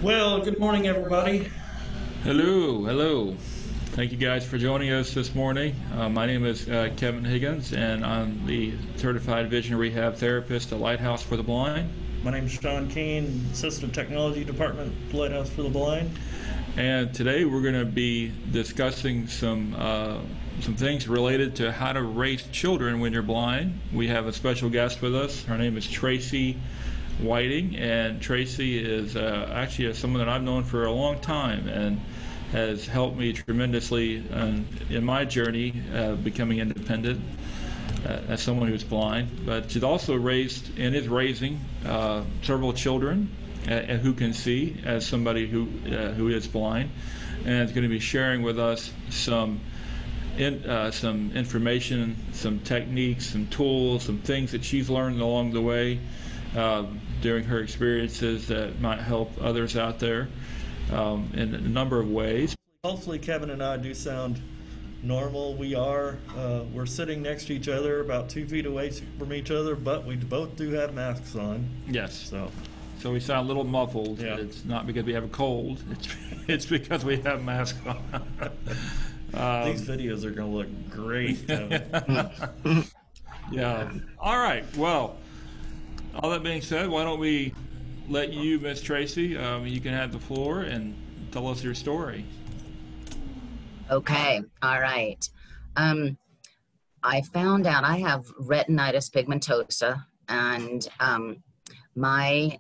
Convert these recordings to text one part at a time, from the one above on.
Well, good morning, everybody. Hello, hello. Thank you guys for joining us this morning. My name is Kevin Higgins, and I'm the Certified Vision Rehab Therapist at Lighthouse for the Blind. My name is Sean Keane, Assistant Technology Department, Lighthouse for the Blind. And today we're going to be discussing some things related to how to raise children when you're blind. We have a special guest with us. Her name is Tracy Whiting, and Tracy is actually someone that I've known for a long time and has helped me tremendously in my journey becoming independent as someone who's blind. But she's also raised and is raising several children who can see as somebody who is blind, and is going to be sharing with us some information, some techniques, some tools, some things that she's learned along the way during her experiences that might help others out there in a number of ways. Hopefully, Kevin and I do sound normal. We're sitting next to each other, about 2 feet away from each other, but we both do have masks on. Yes. So We sound a little muffled. Yeah. It's not because we have a cold. It's because we have masks on. these videos are going to look great, Kevin. Yeah. All right. Well, all that being said, why don't we let you, Miss Tracy, you can have the floor and tell us your story. Okay, all right. I found out I have retinitis pigmentosa, and my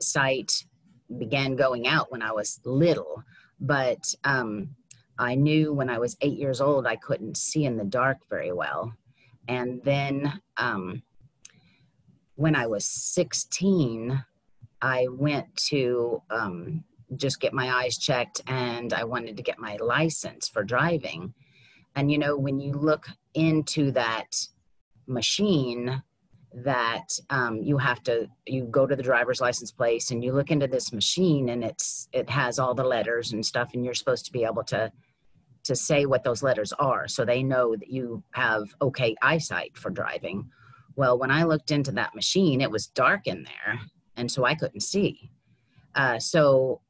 sight began going out when I was little, but I knew when I was 8 years old I couldn't see in the dark very well. And then when I was 16, I went to just get my eyes checked, and I wanted to get my license for driving. And you know, when you look into that machine that you go to the driver's license place and you look into this machine, and it has all the letters and stuff, and you're supposed to be able to say what those letters are so they know that you have okay eyesight for driving. Well, when I looked into that machine, it was dark in there, and so I couldn't see. So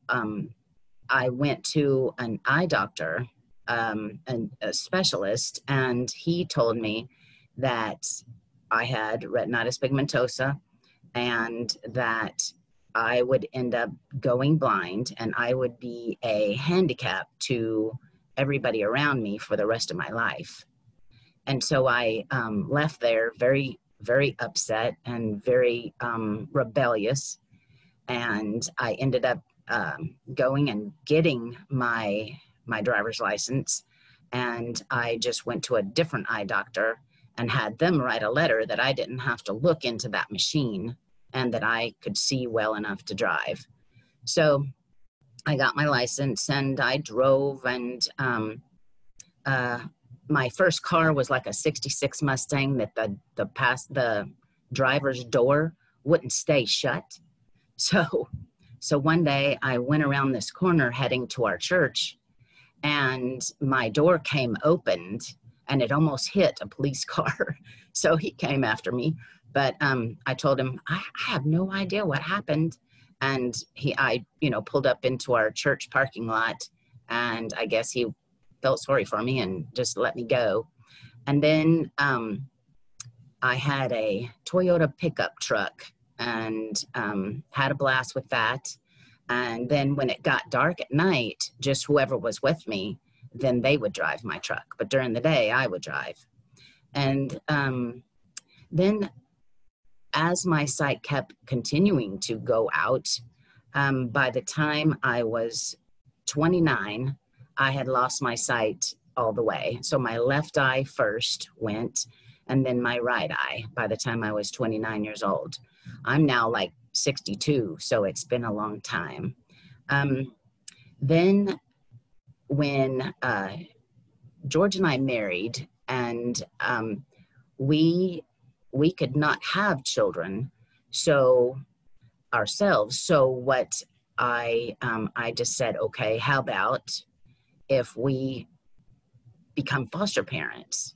I went to an eye doctor, and a specialist, and he told me that I had retinitis pigmentosa and that I would end up going blind, and I would be a handicap to everybody around me for the rest of my life. And so I left there very, very upset and very rebellious. And I ended up going and getting my driver's license, and I just went to a different eye doctor and had them write a letter that I didn't have to look into that machine and that I could see well enough to drive. So I got my license and I drove, and my first car was like a 66 Mustang that the driver's door wouldn't stay shut. So one day I went around this corner heading to our church, and my door came opened and it almost hit a police car. So he came after me, but I told him, I have no idea what happened. And I pulled up into our church parking lot, and I guess he felt sorry for me and just let me go. And then I had a Toyota pickup truck and had a blast with that. And then when it got dark at night, just whoever was with me, then they would drive my truck. But during the day, I would drive. And then as my sight kept continuing to go out, by the time I was 29, I had lost my sight all the way. So my left eye first went, and then my right eye by the time I was 29 years old. I'm now like 62, so it's been a long time. Then when George and I married, and we could not have children ourselves. So what I just said, okay, how about if we become foster parents?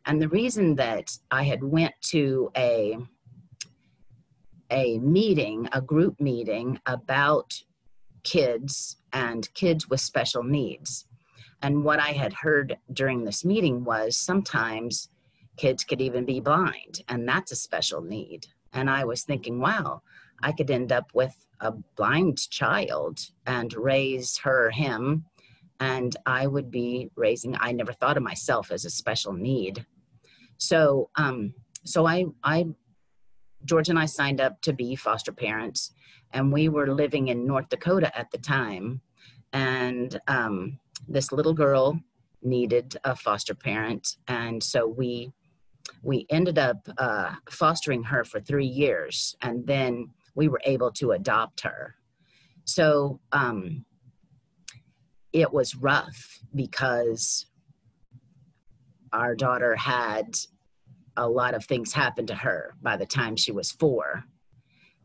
And the reason that I had went to a meeting, a group meeting about kids and kids with special needs. And what I had heard during this meeting was sometimes kids could even be blind, and that's a special need. And I was thinking, wow, I could end up with a blind child and raise her or him, and I would be raising, I never thought of myself as a special need. So, George and I signed up to be foster parents, and we were living in North Dakota at the time. And this little girl needed a foster parent. And so we ended up fostering her for 3 years, and then we were able to adopt her. So it was rough because our daughter had a lot of things happen to her by the time she was 4.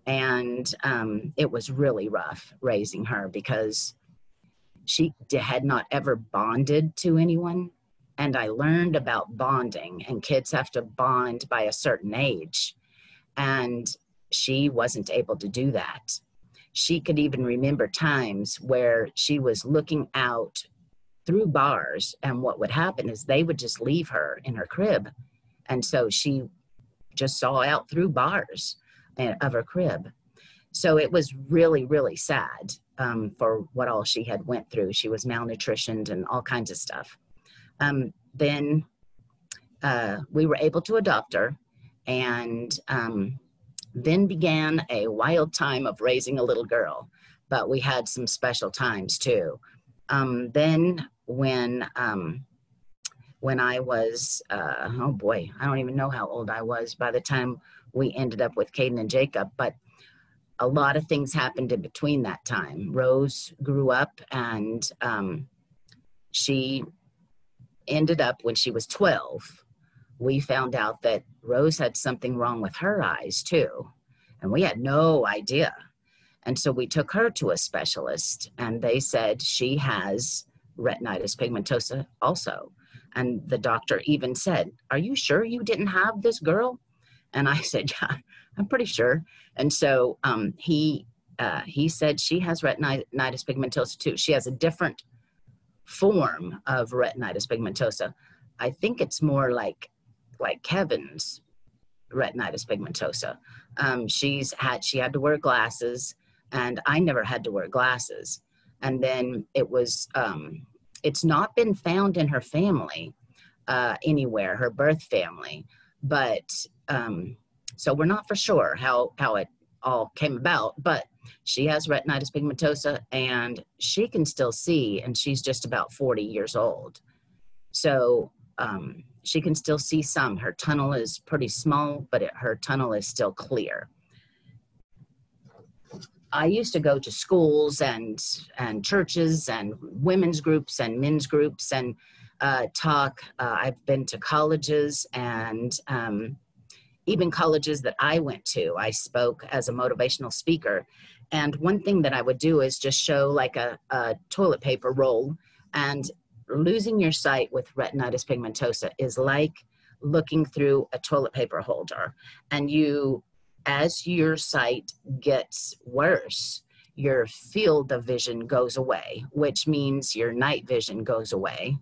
And it was really rough raising her because she had not ever bonded to anyone. And I learned about bonding, and kids have to bond by a certain age. And she wasn't able to do that. She could even remember times where she was looking out through bars, and what would happen is they would just leave her in her crib. And so she just saw out through bars of her crib. So it was really, really sad for what all she had went through. She was malnutritioned and all kinds of stuff. Then we were able to adopt her, and then began a wild time of raising a little girl. But we had some special times too. Then when I was, oh boy, I don't even know how old I was by the time we ended up with Caden and Jacob, but a lot of things happened in between that time. Rose grew up, and she ended up, when she was 12, we found out that Rose had something wrong with her eyes too, and we had no idea. And so we took her to a specialist, and they said she has retinitis pigmentosa also. And the doctor even said, "Are you sure you didn't have this girl?" And I said, "Yeah, I'm pretty sure." And so he said she has retinitis pigmentosa too. She has a different form of retinitis pigmentosa. I think it's more like Kevin's retinitis pigmentosa. She had to wear glasses, and I never had to wear glasses. And then it was, it's not been found in her family anywhere, her birth family, but so we're not for sure how it all came about, but she has retinitis pigmentosa, and she can still see, and she's just about 40 years old. So she can still see some. Her tunnel is pretty small, but her tunnel is still clear. I used to go to schools and churches and women's groups and men's groups and talk. I've been to colleges, and even colleges that I went to, I spoke as a motivational speaker. And one thing that I would do is just show like a toilet paper roll. And losing your sight with retinitis pigmentosa is like looking through a toilet paper holder. And as your sight gets worse, your field of vision goes away, which means your night vision goes away,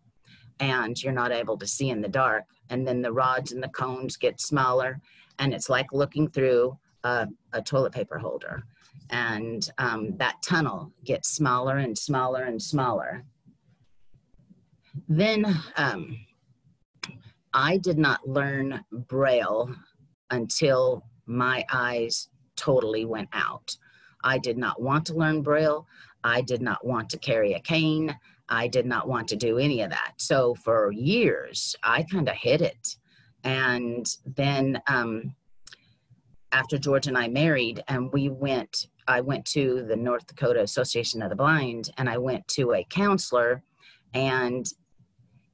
and you're not able to see in the dark. And then the rods and the cones get smaller, and it's like looking through a toilet paper holder. And that tunnel gets smaller and smaller and smaller. Then I did not learn Braille until my eyes totally went out. I did not want to learn Braille. I did not want to carry a cane. I did not want to do any of that. So for years, I kind of hid it. And then after George and I married, and I went to the North Dakota Association of the Blind, and I went to a counselor, and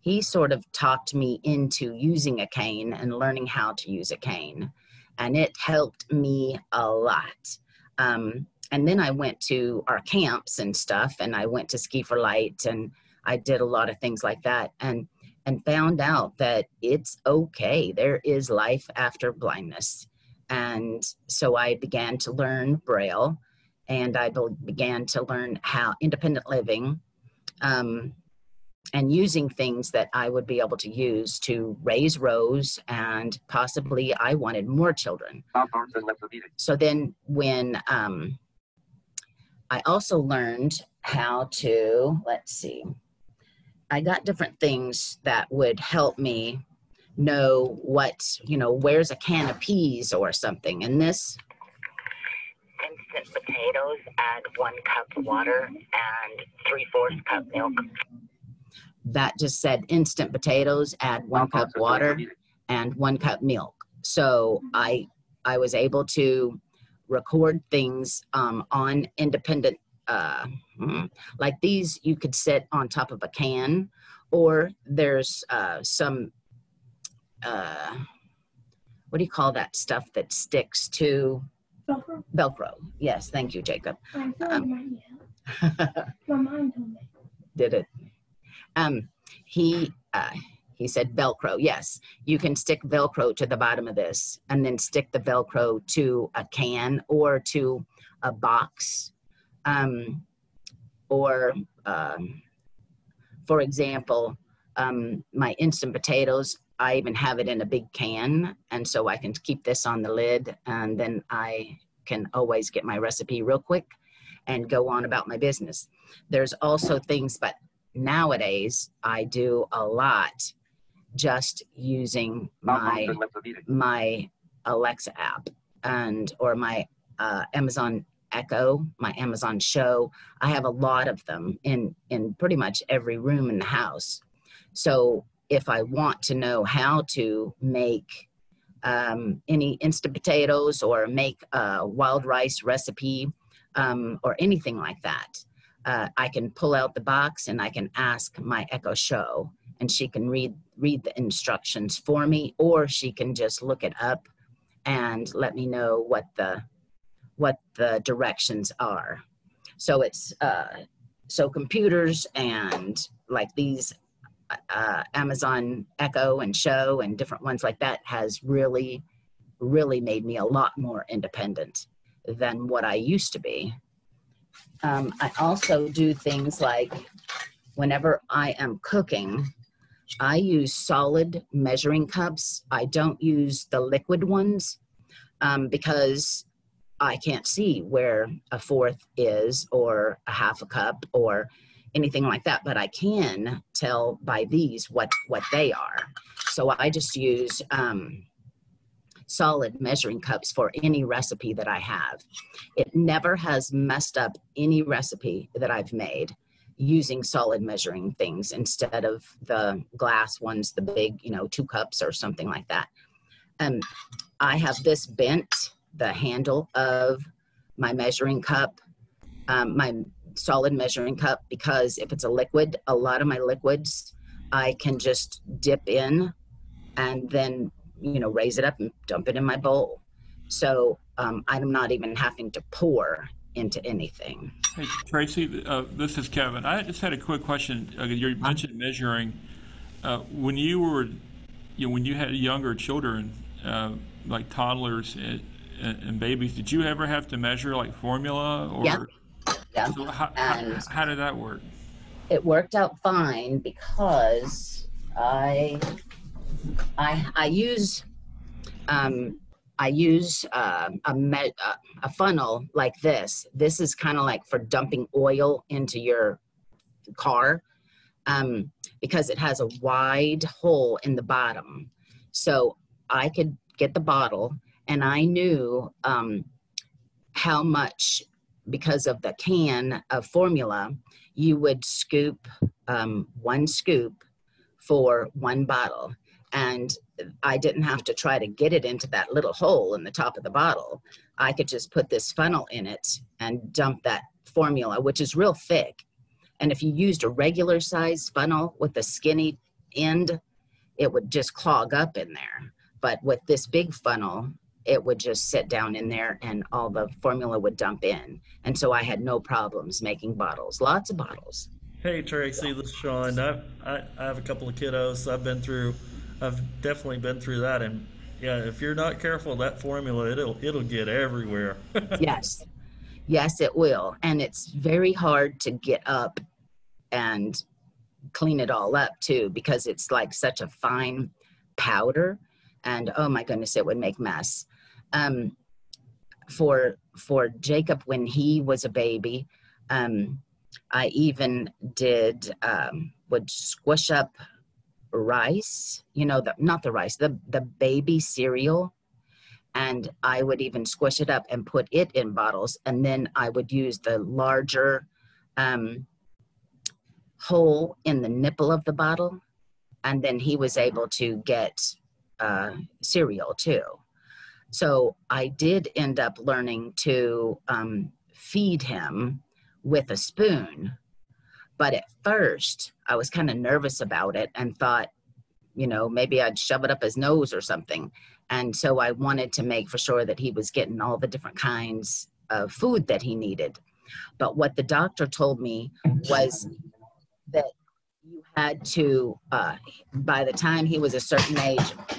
he sort of talked me into using a cane and learning how to use a cane. And it helped me a lot. And then I went to our camps and stuff, and I went to Ski for Light, and I did a lot of things like that, and found out that it's okay. There is life after blindness. And so I began to learn Braille, and I began to learn how independent living, and using things that I would be able to use to raise Rose, and possibly I wanted more children. So then when I also learned how to, let's see, I got different things that would help me know what, where's a can of peas or something. And this, instant potatoes, add 1 cup water and 3/4 cup milk. That just said instant potatoes, add 1 cup water and 1 cup milk. So I was able to record things on independent, like these you could sit on top of a can, or there's some, what do you call that stuff that sticks to? Velcro. Velcro. Yes, thank you, Jacob. I thought it might help. My mom told me. Did it? He said Velcro. Yes, you can stick Velcro to the bottom of this, and then stick the Velcro to a can or to a box, or for example, my instant potatoes, I even have it in a big can, and so I can keep this on the lid, and then I can always get my recipe real quick and go on about my business. There's also things, but nowadays I do a lot just using my Alexa app, and or my Amazon Echo, my Amazon Show. I have a lot of them in pretty much every room in the house. So if I want to know how to make any instant potatoes, or make a wild rice recipe, or anything like that, I can pull out the box and I can ask my Echo Show, and she can read the instructions for me, or she can just look it up and let me know what the directions are. So it's so computers and like these Amazon Echo and Show and different ones like that has really made me a lot more independent than what I used to be. I also do things like whenever I am cooking, I use solid measuring cups. I don't use the liquid ones because I can't see where 1/4 is, or a 1/2 cup, or anything like that, but I can tell by these what they are. So I just use solid measuring cups for any recipe that I have. It never has messed up any recipe that I've made using solid measuring things instead of the glass ones, the big, 2 cups or something like that. I have this bent, the handle of my measuring cup, my solid measuring cup, because if it's a liquid, a lot of my liquids, I can just dip in and then, raise it up and dump it in my bowl. So I'm not even having to pour into anything. Hey, Tracy, this is Kevin. I just had a quick question. You mentioned measuring. When you were, when you had younger children, like toddlers and babies, did you ever have to measure like formula? Or Yeah. So how did that work? It worked out fine because I use a funnel like this. This is kind of like for dumping oil into your car, because it has a wide hole in the bottom. So I could get the bottle, and I knew how much, because of the can of formula, you would scoop 1 scoop for 1 bottle. And I didn't have to try to get it into that little hole in the top of the bottle. I could just put this funnel in it and dump that formula, which is real thick. And if you used a regular size funnel with a skinny end, it would just clog up in there. But with this big funnel, it would just sit down in there and all the formula would dump in. And so I had no problems making bottles, lots of bottles. Hey Tracy, this is Sean. I have a couple of kiddos. I've definitely been through that, and yeah, if you're not careful, that formula it'll get everywhere. Yes, Yes, it will. And it's very hard to get up and clean it all up too, because it's like such a fine powder. And oh my goodness, it would make mess. Um, for Jacob, when he was a baby, I even would squish up rice, not the rice, the baby cereal. And I would even squish it up and put it in bottles. And then I would use the larger hole in the nipple of the bottle. And then he was able to get cereal too. So I did end up learning to feed him with a spoon. But at first, I was kind of nervous about it and thought, maybe I'd shove it up his nose or something. And so I wanted to make for sure that he was getting all the different kinds of food that he needed. But what the doctor told me was that you had to, by the time he was a certain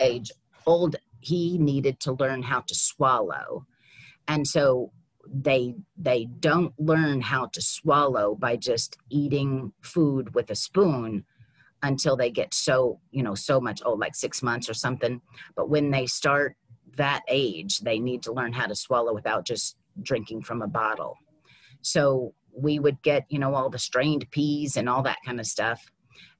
age old, he needed to learn how to swallow. And so they don't learn how to swallow by just eating food with a spoon until they get so much old, like 6 months or something. But when they start that age, they need to learn how to swallow without just drinking from a bottle. So we would get, all the strained peas and all that kind of stuff.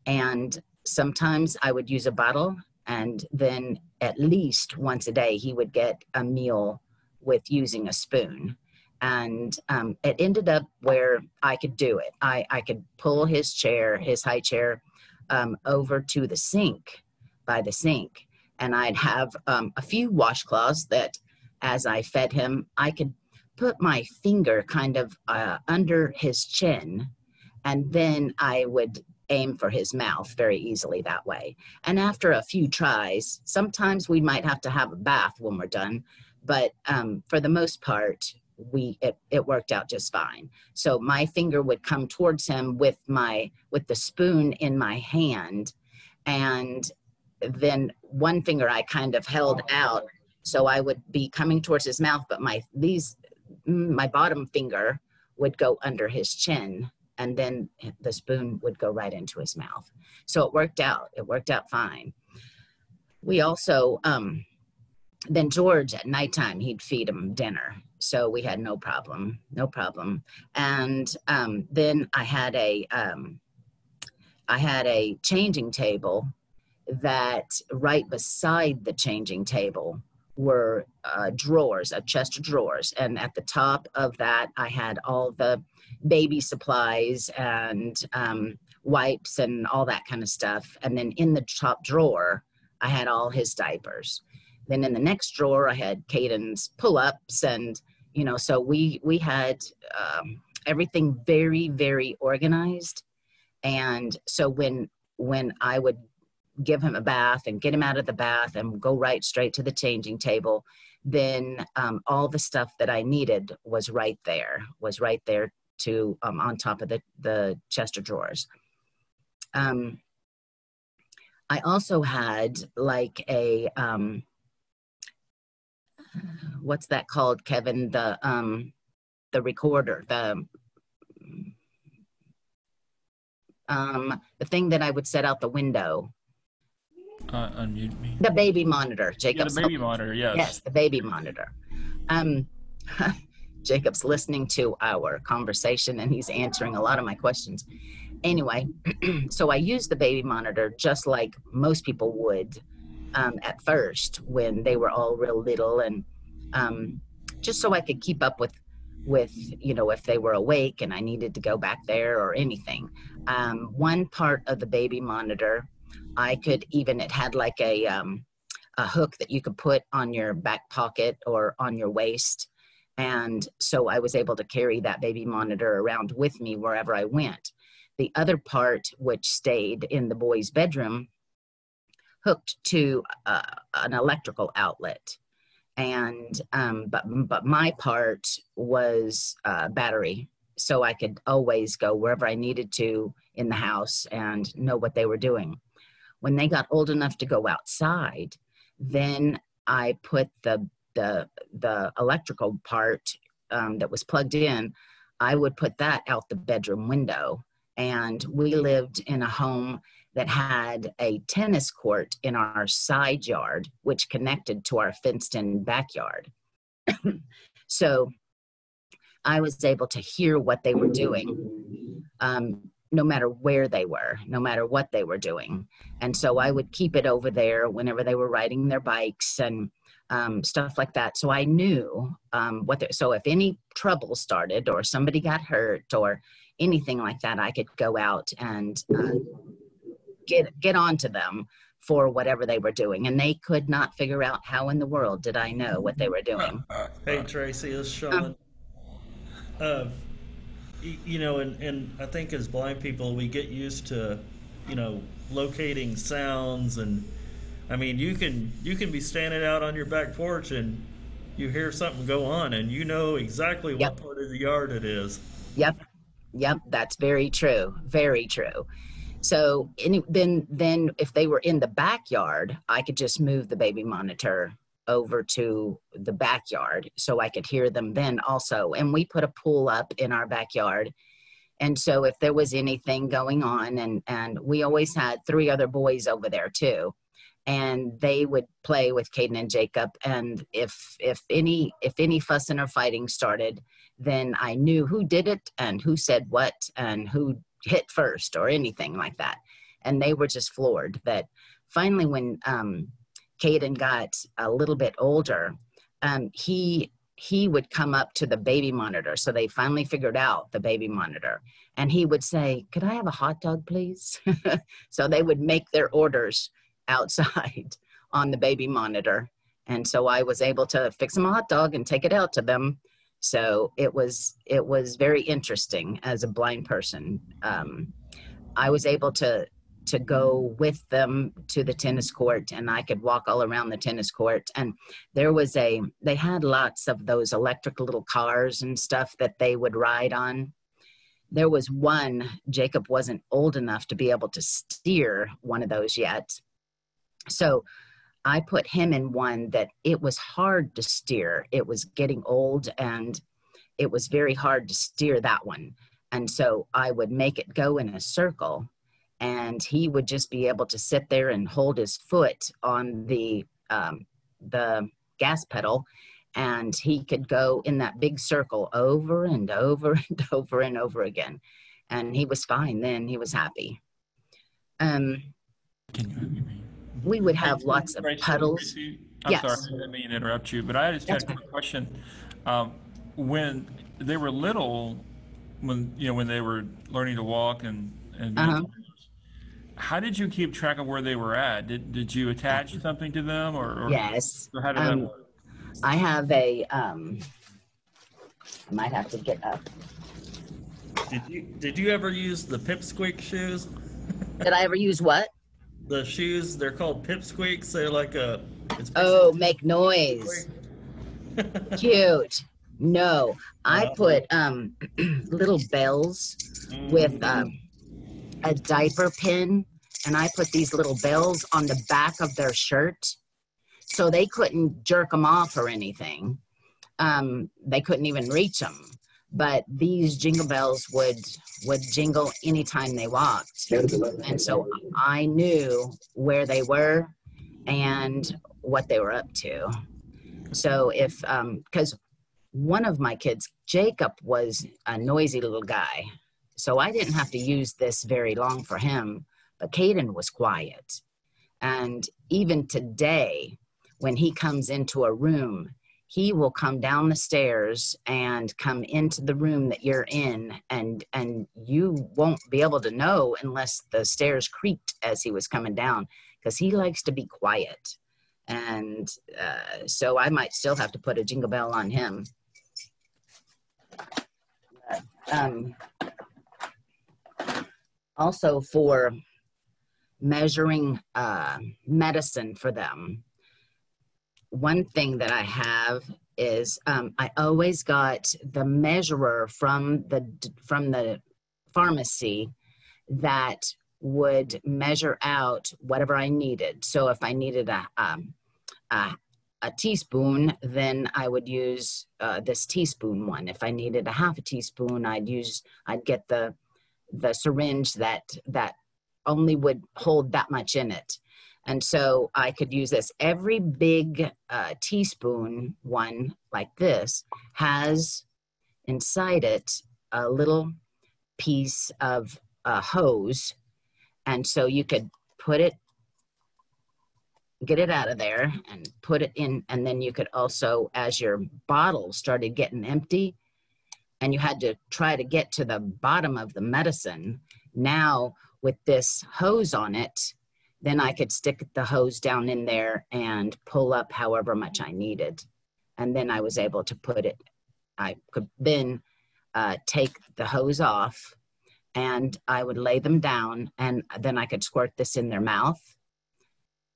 And sometimes I would use a bottle, and then at least once a day, he would get a meal with using a spoon. And it ended up where I could do it. I could pull his high chair, over to the sink, by the sink. And I'd have a few washcloths that as I fed him, I could put my finger kind of under his chin, and then I would aim for his mouth very easily that way. And after a few tries, sometimes we might have to have a bath when we're done, but for the most part, it worked out just fine. So my finger would come towards him with the spoon in my hand, and then one finger I kind of held out, so I would be coming towards his mouth, but my bottom finger would go under his chin, and then the spoon would go right into his mouth. So it worked out fine. We also then George at nighttime, he'd feed him dinner. So we had no problem. And then I had a changing table that right beside the changing table were drawers, a chest of drawers. And at the top of that, I had all the baby supplies and wipes and all that kind of stuff. And then in the top drawer, I had all his diapers. Then in the next drawer, I had Caden's pull-ups, and so we had everything very, very organized. And so when I would give him a bath and get him out of the bath and go right straight to the changing table, then all the stuff that I needed was right there to on top of the chest of drawers. I also had like a what's that called, Kevin? The recorder, the thing that I would set out the window. Unmute me. The baby monitor, Jacob. Yeah, the baby monitor, yes. Yes, the baby monitor. Jacob's listening to our conversation and he's answering a lot of my questions. Anyway, so I used the baby monitor just like most people would at first when they were all real little, and just so I could keep up with if they were awake and I needed to go back there or anything. One part of the baby monitor, it had like a hook that you could put on your back pocket or on your waist. And so I was able to carry that baby monitor around with me wherever I went. The other part, which stayed in the boys' bedroom, hooked to an electrical outlet. And but my part was battery, so I could always go wherever I needed to in the house and know what they were doing. When they got old enough to go outside, then I put the electrical part that was plugged in, I would put that out the bedroom window. And we lived in a home that had a tennis court in our side yard, which connected to our fenced-in backyard. So I was able to hear what they were doing, no matter where they were, no matter what they were doing. And so I would keep it over there whenever they were riding their bikes and stuff like that. So I knew so if any trouble started or somebody got hurt or anything like that, I could go out and get onto them for whatever they were doing. And they could not figure out how in the world did I know what they were doing. Hey, Tracy, it's Sean. You know, and I think as blind people, we get used to, you know, locating sounds. And I mean, you can be standing out on your back porch and you hear something go on and you know exactly what part of the yard it is. Yep, that's very true, very true. So then if they were in the backyard, I could just move the baby monitor over to the backyard so I could hear them then also. And we put a pool up in our backyard. And so if there was anything going on, and we always had 3 other boys over there too, and they would play with Caden and Jacob. And if any fussing or fighting started, then I knew who did it and who said what and who hit first or anything like that. And they were just floored that finally when Caden got a little bit older, he would come up to the baby monitor. So they finally figured out the baby monitor. And he would say, "Could I have a hot dog, please?" So they would make their orders outside on the baby monitor. And so I was able to fix them a hot dog and take it out to them. So it was very interesting as a blind person. I was able to go with them to the tennis court, and I could walk all around the tennis court. And they had lots of those electric little cars and stuff that they would ride on. There was one, Jacob wasn't old enough to be able to steer one of those yet. So I put him in one that it was hard to steer. It was getting old and it was very hard to steer that one. And so I would make it go in a circle and he would just be able to sit there and hold his foot on the gas pedal, and he could go in that big circle over and over and over and over again. And he was fine then. He was happy. We would have lots of puddles. I'm sorry, I didn't mean to interrupt you, but I just had a quick question. When they were little, when they were learning to walk and how did you keep track of where they were at? Did you attach something to them or yes? Or how did that work? I have a I might have to get up. Did you ever use the pipsqueak shoes? Did I ever use what? The shoes, they're called pipsqueaks. They're like make noise. Cute. No, I put little bells with a diaper pin, and I put these little bells on the back of their shirt so they couldn't jerk them off or anything. They couldn't even reach them. But these jingle bells would jingle anytime they walked. And so I knew where they were and what they were up to. So if, because one of my kids, Jacob, was a noisy little guy. So I didn't have to use this very long for him, but Caden was quiet. And even today, when he comes into a room, he will come down the stairs and come into the room that you're in, and you won't be able to know unless the stairs creaked as he was coming down, because he likes to be quiet. And so I might still have to put a jingle bell on him. Also for measuring medicine for them, one thing that I have is I always got the measurer from the pharmacy that would measure out whatever I needed. So if I needed a a teaspoon, then I would use this teaspoon one. If I needed a half a teaspoon, I'd get the syringe that only would hold that much in it. And so I could use this. Every big teaspoon one like this has inside it a little piece of a hose. And so you could get it out of there and put it in. And then you could also, as your bottle started getting empty and you had to try to get to the bottom of the medicine, now with this hose on it, then I could stick the hose down in there and pull up however much I needed. And then I was able to I could then take the hose off, and I would lay them down, and then I could squirt this in their mouth.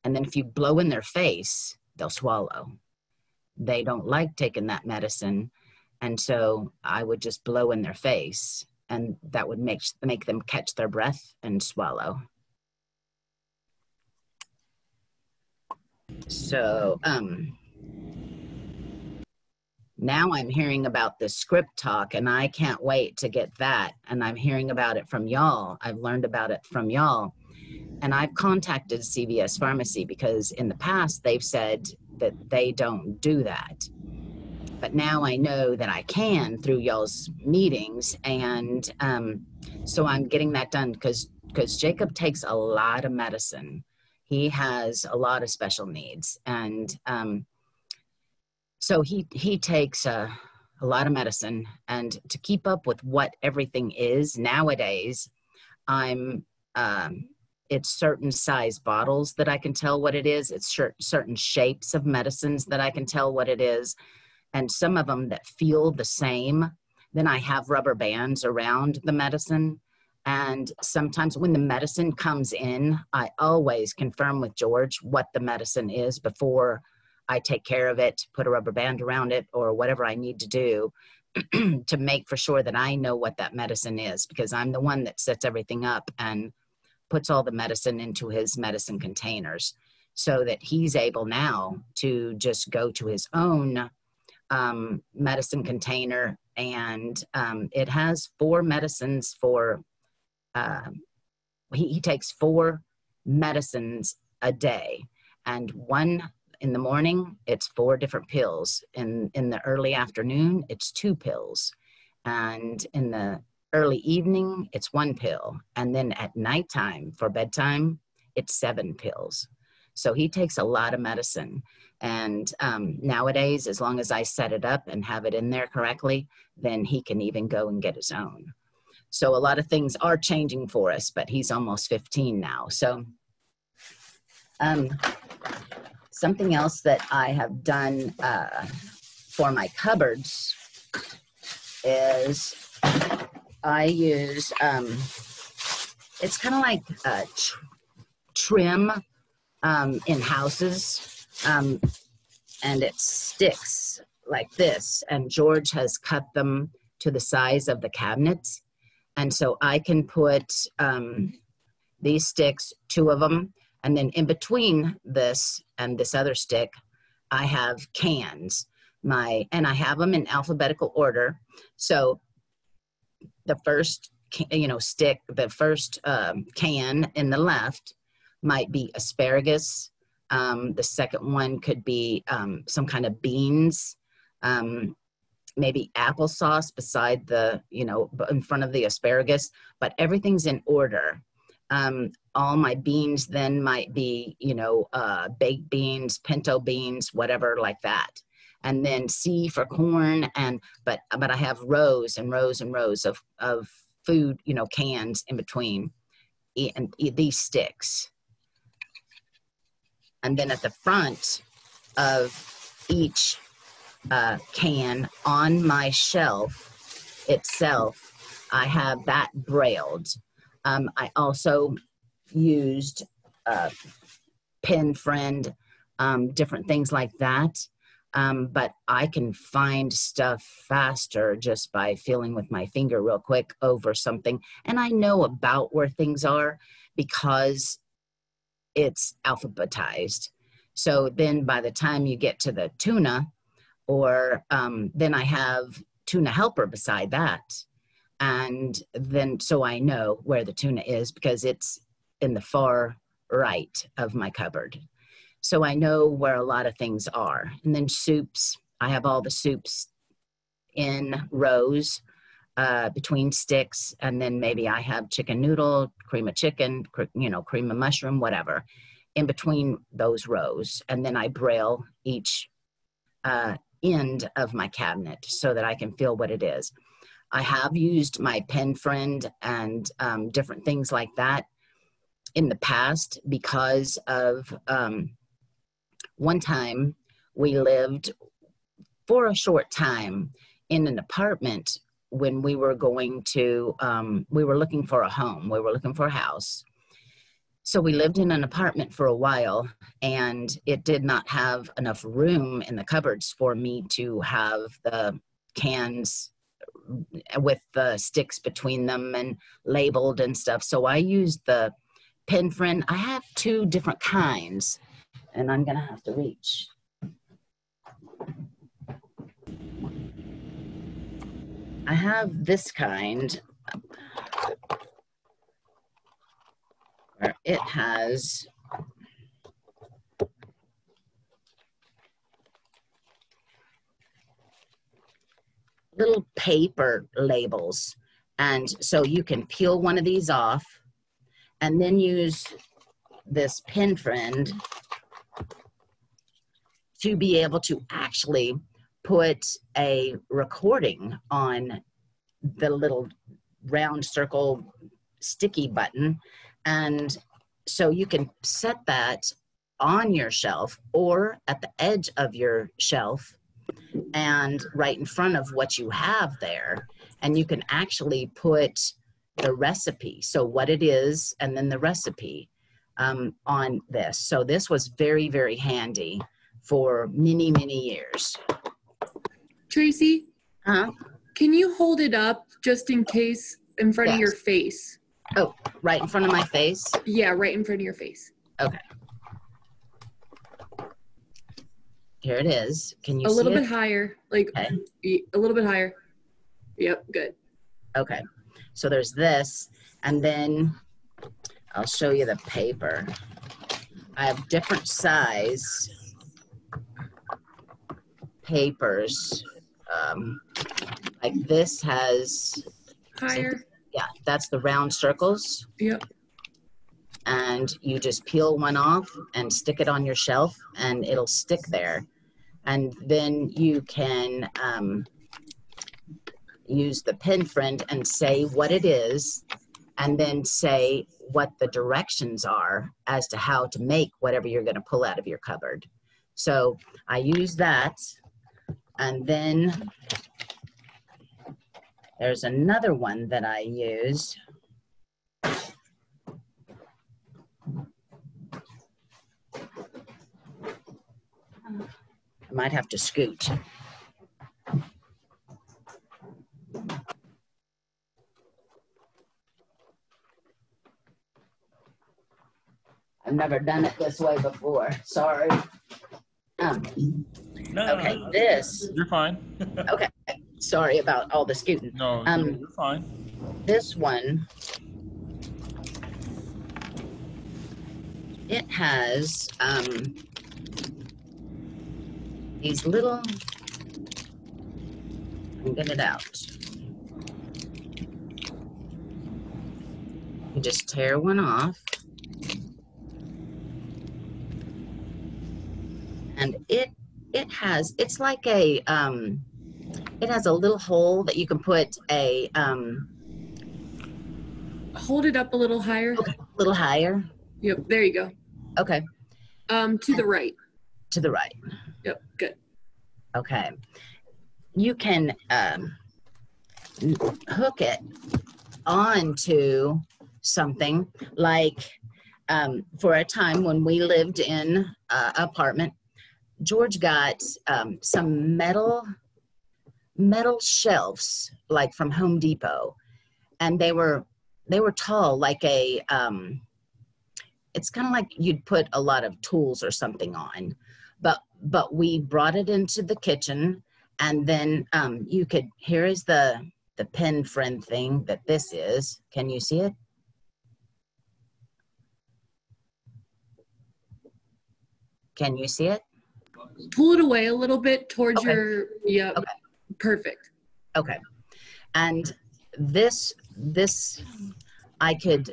And then if you blow in their face, they'll swallow. They don't like taking that medicine. And so I would just blow in their face, and that would make them catch their breath and swallow. So now I'm hearing about the script talk, and I can't wait to get that. And I'm hearing about it from y'all. I've learned about it from y'all. And I've contacted CVS Pharmacy because in the past they've said that they don't do that. But now I know that I can through y'all's meetings. And so I'm getting that done because Jacob takes a lot of medicine. He has a lot of special needs. And so he takes a lot of medicine. And to keep up with what everything is nowadays, it's certain size bottles that I can tell what it is. It's certain shapes of medicines that I can tell what it is. And some of them that feel the same. Then I have rubber bands around the medicine. And sometimes when the medicine comes in, I always confirm with George what the medicine is before I take care of it, put a rubber band around it, or whatever I need to do to make for sure that I know what that medicine is, because I'm the one that sets everything up and puts all the medicine into his medicine containers so that he's able now to just go to his own medicine container. And it has 4 medicines for, he takes 4 medicines a day, and one in the morning, it's 4 different pills. In the early afternoon, it's 2 pills. And in the early evening, it's 1 pill. And then at nighttime for bedtime, it's 7 pills. So he takes a lot of medicine. And nowadays, as long as I set it up and have it in there correctly, then he can even go and get his own. So a lot of things are changing for us, but he's almost 15 now. So something else that I have done for my cupboards is I use, it's kind of like trim in houses, and it sticks like this. And George has cut them to the size of the cabinets. And so I can put these sticks, 2 of them, and then in between this and this other stick, I have cans. And I have them in alphabetical order. So the first, stick, the first can in the left might be asparagus. The second one could be some kind of beans, maybe applesauce beside the, in front of the asparagus, but everything's in order. All my beans then might be, baked beans, pinto beans, whatever like that. And then C for corn, but I have rows and rows and rows of food, cans in between and these sticks. And then at the front of each can on my shelf itself, I have that brailled. I also used Pen Friend, different things like that. But I can find stuff faster just by feeling with my finger real quick over something. And I know about where things are because it's alphabetized. So then by the time you get to the tuna, or then I have tuna helper beside that. And then so I know where the tuna is because it's in the far right of my cupboard. So I know where a lot of things are. And then soups, I have all the soups in rows between sticks. And then maybe I have chicken noodle, cream of chicken, cream of mushroom, whatever, in between those rows. And then I braille each end of my cabinet so that I can feel what it is. I have used my pen friend and different things like that in the past because of one time we lived for a short time in an apartment when we were going to, we were looking for a home, we were looking for a house. So we lived in an apartment for a while, and it did not have enough room in the cupboards for me to have the cans with the sticks between them and labeled and stuff. So I used the pen friend. I have two different kinds, and I'm gonna have to reach. I have this kind where it has little paper labels. And so you can peel one of these off and then use this pen friend to be able to actually put a recording on the little round circle sticky button. And so you can set that on your shelf or at the edge of your shelf and right in front of what you have there. And you can actually put the recipe, so what it is, and then the recipe on this. So this was very, very handy for many, many years. Tracy, Huh? can you hold it up just in case in front of your face? Oh, right in front of my face? Yeah, right in front of your face. Okay. Here it is. Can you see it? A little bit higher, like Okay. a little bit higher. Yep, good. Okay. So there's this, and then I'll show you the paper. I have different size papers. Like this has Higher. Yeah, that's the round circles. Yep. And you just peel one off and stick it on your shelf and it'll stick there. And then you can use the pen friend and say what it is and then say what the directions are as to how to make whatever you're going to pull out of your cupboard. So I use that, and then there's another one that I use. I might have to scoot. I've never done it this way before. Sorry. No, Okay, this. You're fine. Okay, sorry about all the scooting. No, you're fine. This one, it has these little, I'm get it out. You just tear one off. And it's like a, it has a little hole that you can put a, Hold it up a little higher. okay, a little higher. Yep, there you go. Okay, To the right. to the right. Yep, good. Okay. You can hook it onto something like, for a time when we lived in an apartment, George got some metal shelves, like from Home Depot, and they were tall, like a it's kind of like you'd put a lot of tools or something on, but we brought it into the kitchen, and then you could, here is the pen friend thing that this is. Can you see it? Can you see it? Pull it away a little bit towards Okay. yeah, Okay. perfect. Okay. And this I could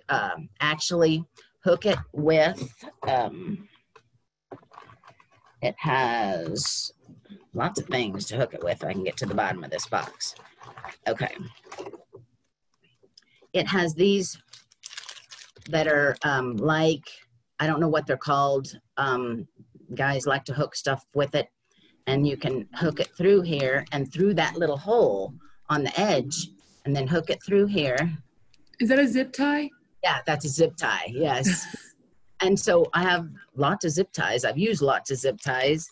actually hook it with, it has lots of things to hook it with. I can get to the bottom of this box. Okay. It has these that are like, I don't know what they're called. Guys like to hook stuff with it, and you can hook it through here and through that little hole on the edge, and then hook it through here. Is that a zip tie? Yeah, that's a zip tie. Yes. And so I have lots of zip ties. I've used lots of zip ties,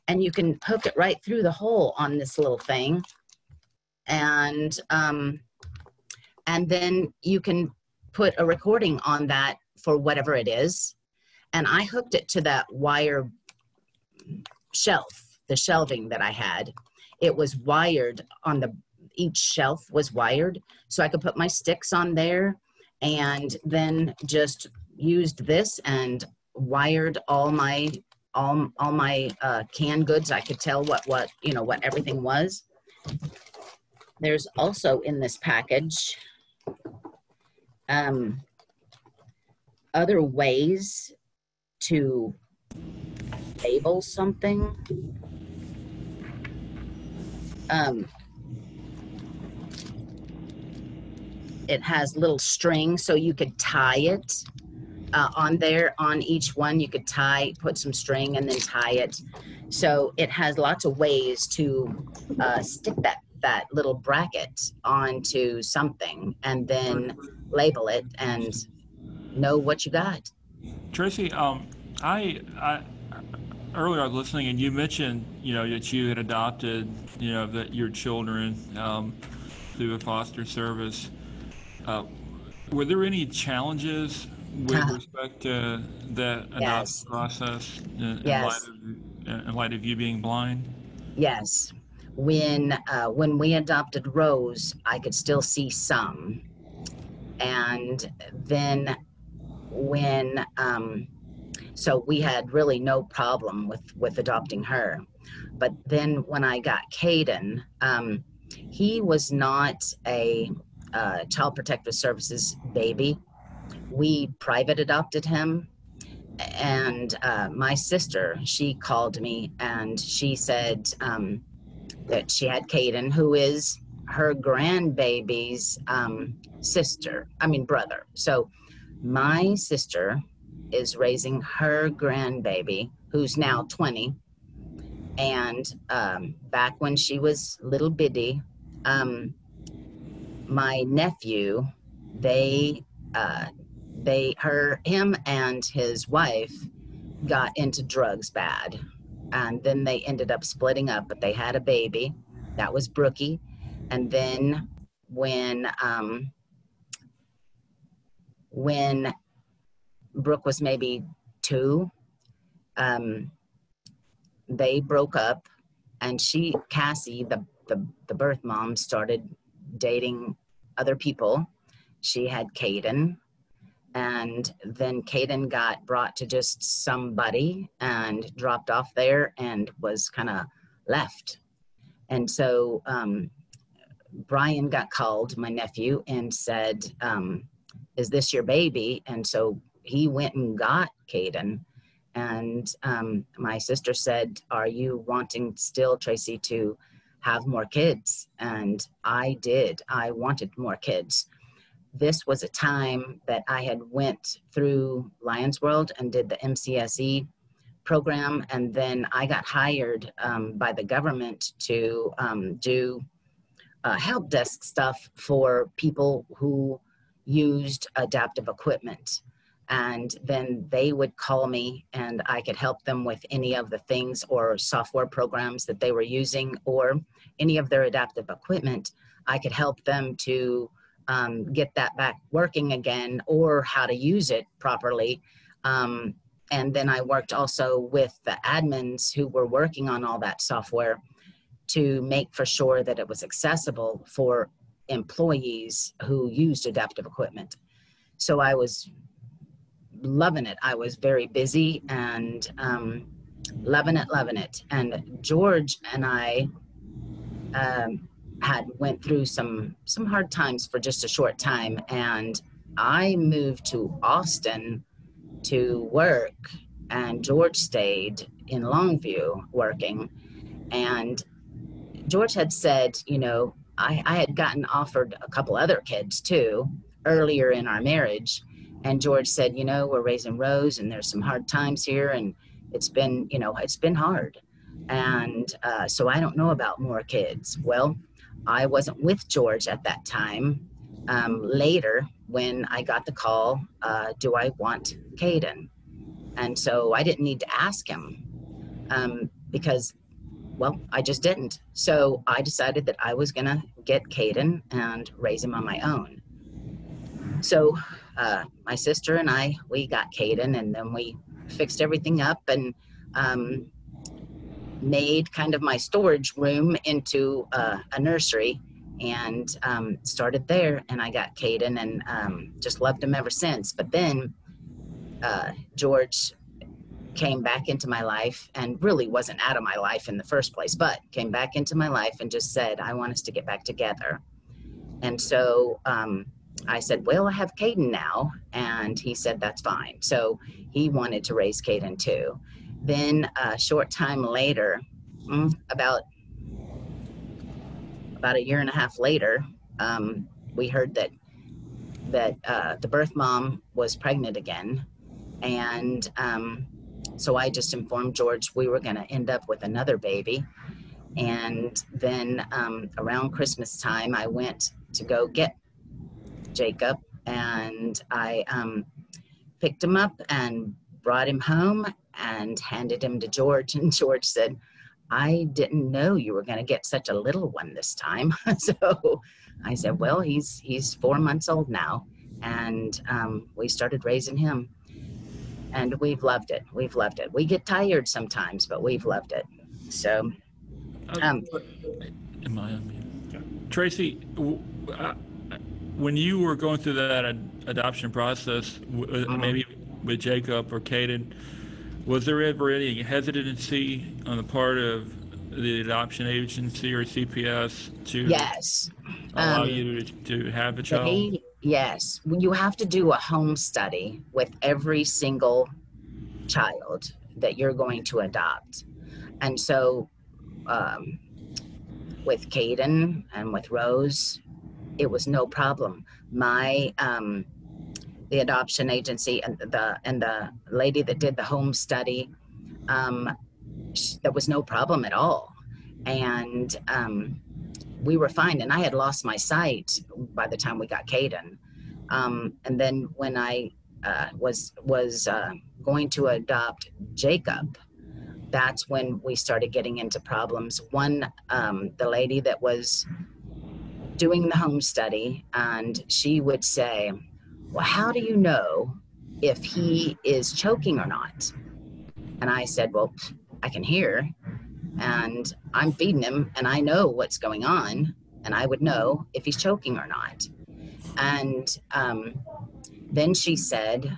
and you can hook it right through the hole on this little thing. And then you can put a recording on that for whatever it is. And I hooked it to that wire shelf, the shelving that I had. It was wired on each shelf was wired. So I could put my sticks on there, and then just used this and wired all my canned goods. I could tell what everything was. There's also in this package other ways to label something. It has little string, so you could tie it on there. On each one you could put some string and then tie it. So it has lots of ways to stick that little bracket onto something and then label it and know what you got. Tracy, I earlier I was listening, and you mentioned, that you had adopted, your children through a foster service. Were there any challenges with respect to that adoption process in light of you being blind? Yes. When we adopted Rose, I could still see some. And then when, so we had really no problem with adopting her. But then when I got Caden, he was not a Child Protective Services baby. We private adopted him. And my sister, she called me and she said that she had Caden, who is her grandbaby's brother. So my sister is raising her grandbaby, who's now 20. And back when she was little bitty, my nephew, him and his wife got into drugs bad, and then they ended up splitting up, but they had a baby. That was Brookie. And then when Brooke was maybe 2, they broke up, and Cassie, the birth mom, started dating other people. She had Caden, and then Caden got brought to just somebody and dropped off there and was kind of left. And so Brian got called, my nephew, and said, is this your baby? And so he went and got Caden. And my sister said, are you wanting still, Tracy, to have more kids? And I did. I wanted more kids. This was a time that I had went through Lions World and did the MCSE program. And then I got hired by the government to do help desk stuff for people who used adaptive equipment. And then they would call me and I could help them with any of the things or software programs that they were using or any of their adaptive equipment. I could help them to get that back working again or how to use it properly. And then I worked also with the admins who were working on all that software to make for sure that it was accessible for employees who used adaptive equipment. So I was loving it. I was very busy and loving it. And George and I had went through some hard times for just a short time, and I moved to Austin to work, and George stayed in Longview working. And George had said, you know, I had gotten offered a couple other kids too earlier in our marriage. And George said, you know, we're raising Rose and there's some hard times here. And it's been, you know, it's been hard. And so I don't know about more kids. Well, I wasn't with George at that time. Later, when I got the call, do I want Caden? And so I didn't need to ask him because, well, I just didn't. So I decided that I was going to get Caden and raise him on my own. So my sister and I, we got Caden, and then we fixed everything up and made kind of my storage room into a nursery, and started there. And I got Caden and just loved him ever since. But then George came back into my life, and really wasn't out of my life in the first place, but came back into my life and just said, I want us to get back together. And so I said, well, I have Caden now. And he said, that's fine. So he wanted to raise Caden too. Then a short time later, about a year and a half later, we heard that the birth mom was pregnant again. And so I just informed George we were going to end up with another baby. And then around Christmas time, I went to go get Jacob, and I picked him up and brought him home and handed him to George. And George said, I didn't know you were going to get such a little one this time. So I said, well, he's 4 months old now. And we started raising him. And we've loved it. We've loved it. We get tired sometimes, but we've loved it. So, am I on mute? Tracy, when you were going through that adoption process, maybe with Jacob or Caden, was there ever any hesitancy on the part of the adoption agency or CPS to yes, allow you to have a child? Yes, you have to do a home study with every single child that you're going to adopt. And so with Caden and with Rose, it was no problem. My the adoption agency and the lady that did the home study, there was no problem at all. And we were fine. And I had lost my sight by the time we got Caden. And then when I was going to adopt Jacob, that's when we started getting into problems. One, the lady that was doing the home study, and she would say, well, how do you know if he is choking or not? And I said, well, I can hear, and I'm feeding him, and I know what's going on, and I would know if he's choking or not. And then she said,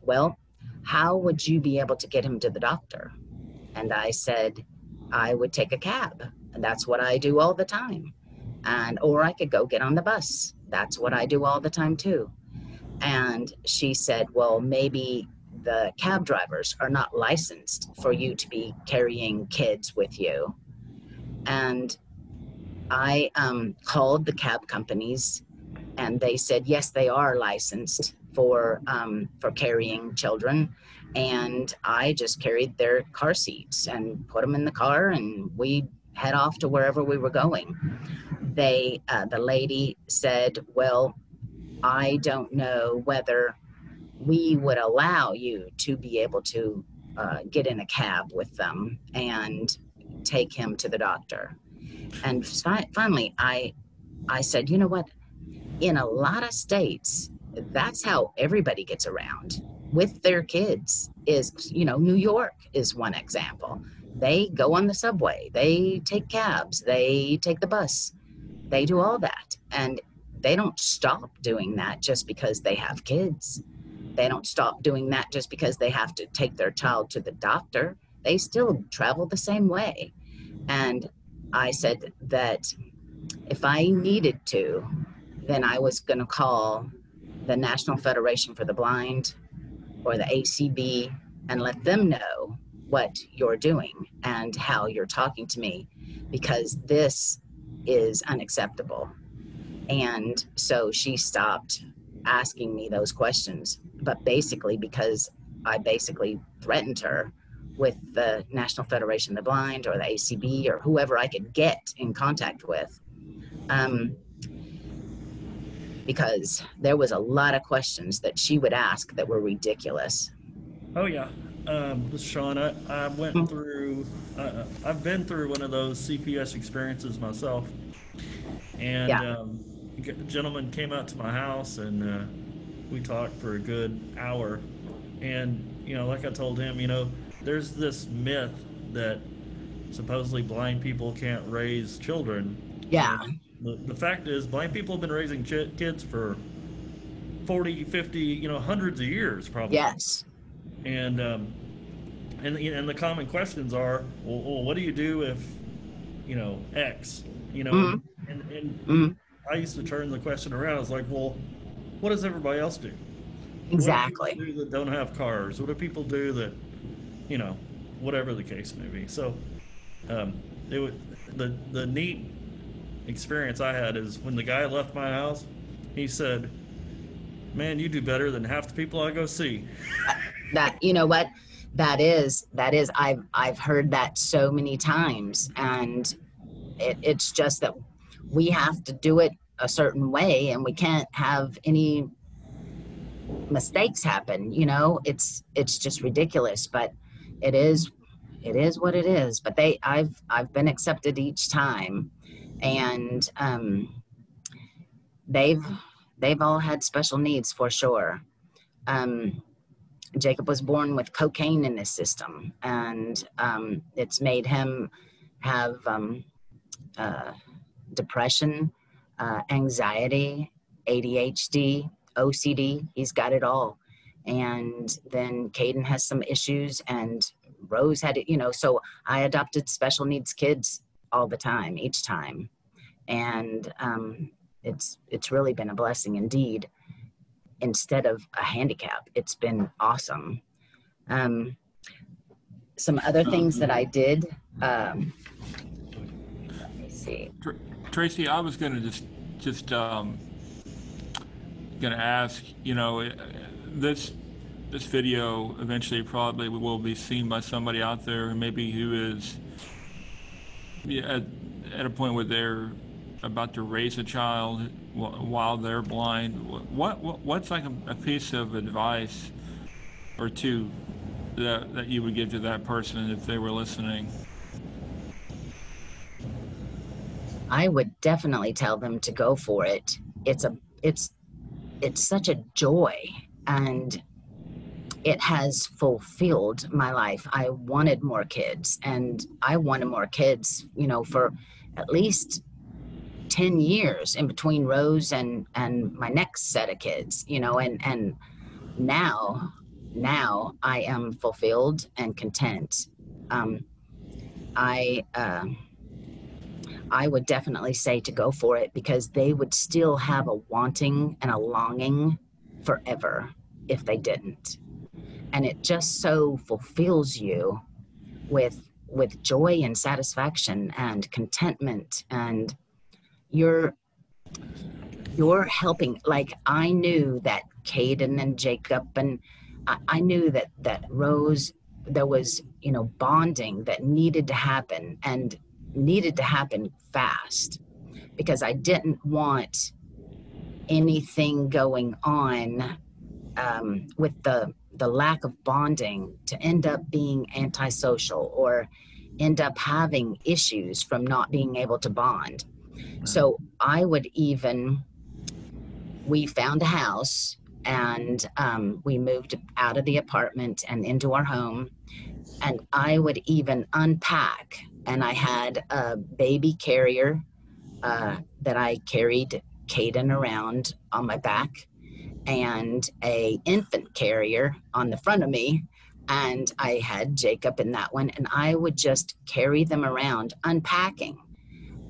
well, how would you be able to get him to the doctor? And I said, I would take a cab. And that's what I do all the time. Or I could go get on the bus. That's what I do all the time too. And she said, well, maybe the cab drivers are not licensed for you to be carrying kids with you. And I called the cab companies, and they said, yes, they are licensed for carrying children. And I just carried their car seats and put them in the car, and we head off to wherever we were going. The lady said, well, I don't know whether we would allow you to be able to get in a cab with them and take him to the doctor. And finally, I said, you know what? In a lot of states, that's how everybody gets around. with their kids is, New York is one example. They go on the subway, they take cabs, they take the bus, they do all that. And they don't stop doing that just because they have kids. They don't stop doing that just because they have to take their child to the doctor. They still travel the same way. And I said that if I needed to, then I was going to call the National Federation for the Blind or the ACB and let them know what you're doing and how you're talking to me, because this is unacceptable. And so she stopped asking me those questions, but basically because I basically threatened her with the National Federation of the Blind or the ACB or whoever I could get in contact with. Because there was a lot of questions that she would ask that were ridiculous. Oh yeah, this is Sean. I went through. I've been through one of those CPS experiences myself, and Yeah. a gentleman came out to my house and we talked for a good hour. And like I told him, there's this myth that supposedly blind people can't raise children. Yeah. And the fact is, blind people have been raising kids for 40, 50, hundreds of years probably. Yes. And and the common questions are, well, what do you do if X, Mm-hmm. and Mm-hmm. I used to turn the question around. I was like, well, what does everybody else do? Exactly. What do people do that don't have cars? What do people do that, whatever the case may be? So, it was the neat experience I had is when the guy left my house, he said, "Man, you do better than half the people I go see." That, what that is, I've heard that so many times, and it's just that we have to do it a certain way, and we can't have any mistakes happen. It's just ridiculous, but it is what it is. But I've been accepted each time, and they've all had special needs for sure. Jacob was born with cocaine in his system, and it's made him have depression, anxiety, ADHD, OCD. He's got it all. And then Caden has some issues, and Rose had it, so I adopted special needs kids all the time, each time. And it's really been a blessing indeed. Instead of a handicap, it's been awesome. Some other things that I did, let me see. Tracy, I was going to just going to ask, this video eventually probably will be seen by somebody out there maybe who is at a point where they're about to raise a child while they're blind. What's like a piece of advice or two that you would give to that person if they were listening? I would definitely tell them to go for it. It's such a joy, and it has fulfilled my life. I wanted more kids, and I wanted more kids, for at least 10 years in between Rose and my next set of kids, and now I am fulfilled and content. I would definitely say to go for it, because they would still have a wanting and a longing forever if they didn't. And it just so fulfills you with joy and satisfaction and contentment, and you're helping. Like, I knew that Caden and Jacob, and I knew that Rose, there was, bonding that needed to happen, and needed to happen fast, because I didn't want anything going on with the lack of bonding to end up being antisocial or end up having issues from not being able to bond. So we found a house and we moved out of the apartment and into our home. And I would even unpack, and I had a baby carrier that I carried Caden around on my back, and a infant carrier on the front of me, and I had Jacob in that one, and I would just carry them around unpacking,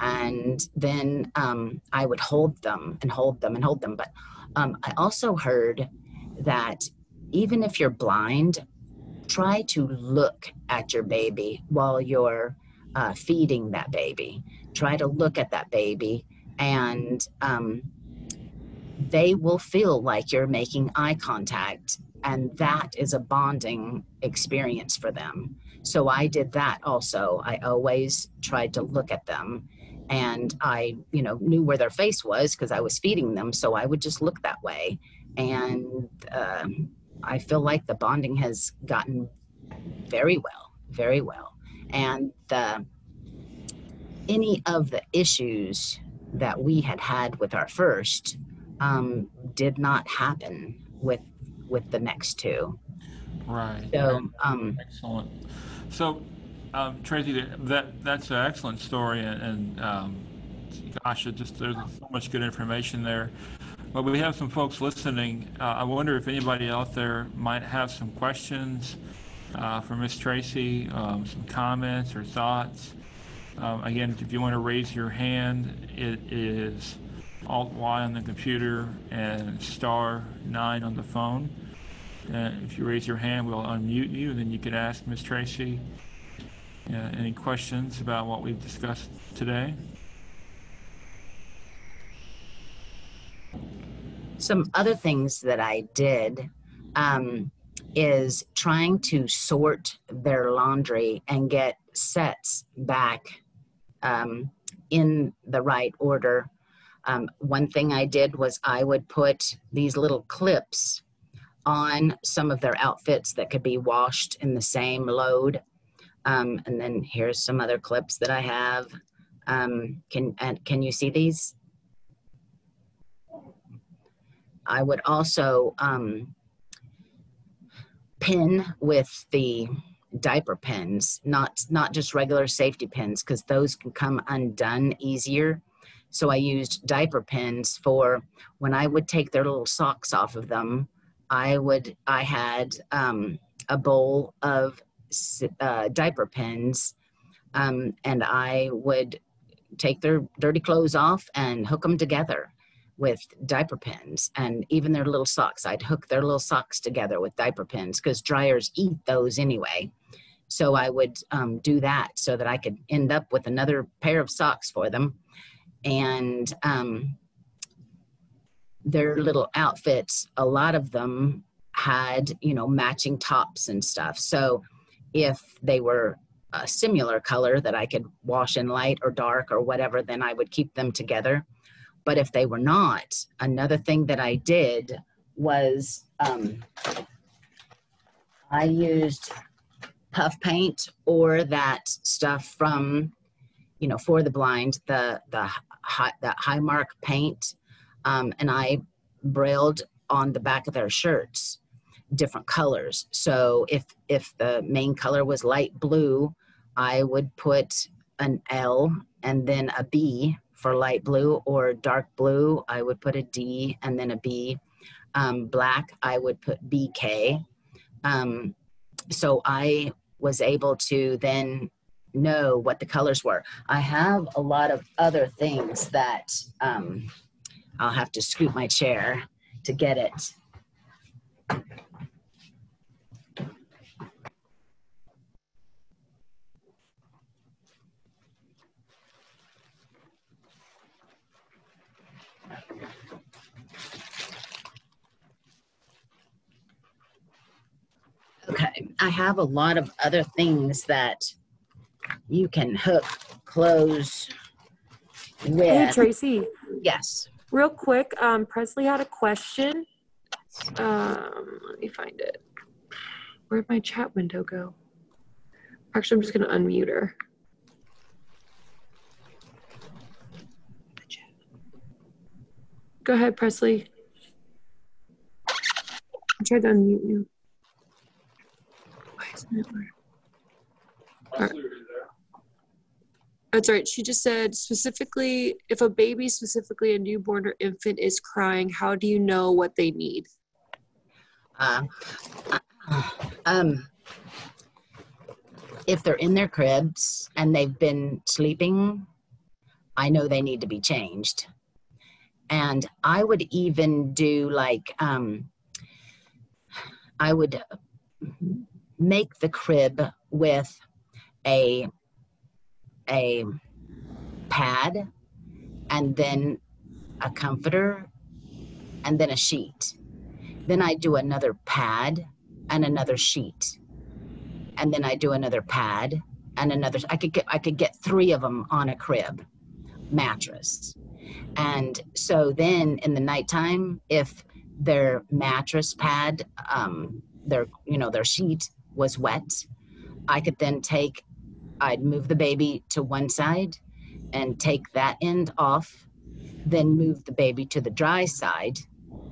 and then I would hold them and hold them and hold them. But I also heard that even if you're blind, try to look at your baby while you're feeding that baby. Try to look at that baby, and they will feel like you're making eye contact, and that is a bonding experience for them. So I did that also. I always tried to look at them, and I, knew where their face was because I was feeding them. So I would just look that way, and I feel like the bonding has gotten very well, very well. And any of the issues that we had with our first did not happen with the next two. Right. So Excellent. So, Tracy, that's an excellent story, and gosh, there's so much good information there. But we have some folks listening. I wonder if anybody out there might have some questions for Miss Tracy, some comments or thoughts. Again, if you want to raise your hand, it is Alt-Y on the computer and *9 on the phone. If you raise your hand, we'll unmute you, and then you can ask Miss Tracy any questions about what we've discussed today. some other things that I did is trying to sort their laundry and get sets back in the right order. One thing I did was I would put these little clips on some of their outfits that could be washed in the same load. And then here's some other clips that I have. Can you see these? I would also pin with the diaper pins, not just regular safety pins, because those can come undone easier. So I used diaper pins for when I would take their little socks off of them. I had a bowl of diaper pins, and I would take their dirty clothes off and hook them together with diaper pins. And even their little socks, I'd hook their little socks together with diaper pins because dryers eat those anyway. So I would do that so that I could end up with another pair of socks for them. And their little outfits, a lot of them had, matching tops and stuff. So if they were a similar color that I could wash in light or dark or whatever, then I would keep them together. But if they were not, another thing that I did was I used puff paint or that stuff from, for the blind, the high mark paint, and I brailled on the back of their shirts different colors. So if the main color was light blue, I would put an L and then a B for light blue, or dark blue, I would put a D and then a B. Black, I would put BK. So I was able to then know what the colors were. I have a lot of other things that I'll have to scoot my chair to get it. Okay, I have a lot of other things that you can hook clothes with. Hey, Tracy. Yes. Real quick, Presley had a question. Let me find it. Where'd my chat window go? Actually, I'm just going to unmute her. Go ahead, Presley. I tried to unmute you. Why isn't it working? That's right. She just said specifically, if a baby, specifically a newborn or infant, is crying, how do you know what they need? If they're in their cribs and they've been sleeping, I know they need to be changed. And I would even do like, I would make the crib with a pad and then a comforter and then a sheet. Then I do another pad and another sheet. And then I do another pad and another. I could get 3 of them on a crib mattress. And so then in the nighttime, if their mattress pad, their sheet was wet, I could then I'd move the baby to one side and take that end off, then move the baby to the dry side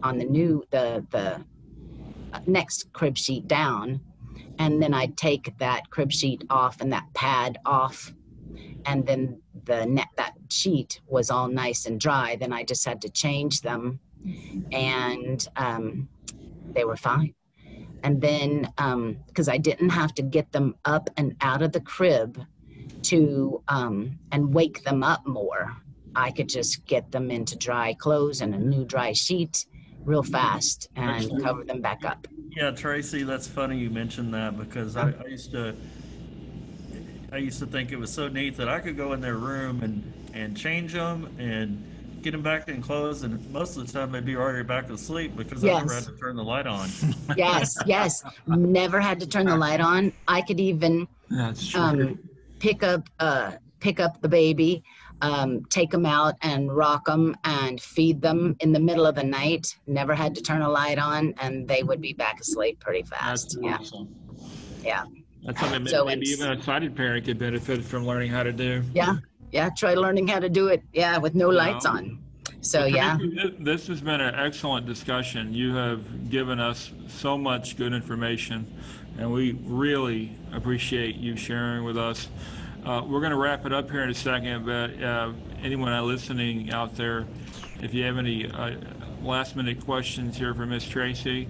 on the next crib sheet down. And then I'd take that crib sheet off and that pad off. And then that sheet was all nice and dry. Then I just had to change them, and they were fine. And then, because I didn't have to get them up and out of the crib to and wake them up more. I could just get them into dry clothes and a new dry sheet real fast and cover them back up. Yeah, Tracy, that's funny you mentioned that, because I used to think it was so neat that I could go in their room and change them and get them back in clothes, and most of the time they'd be already back asleep because I never had to turn the light on. Yes. Never had to turn the light on. I could even pick up the baby, take them out and rock them and feed them in the middle of the night. Never had to turn a light on, and they would be back asleep pretty fast. That's awesome. Yeah. That's something So maybe even a sighted parent could benefit from learning how to do. Yeah. Try learning how to do it. Yeah, with no lights on. So yeah. This has been an excellent discussion. You have given us so much good information, and we really appreciate you sharing with us. We're going to wrap it up here in a second, but anyone listening out there, if you have any last-minute questions here for Miss Tracy,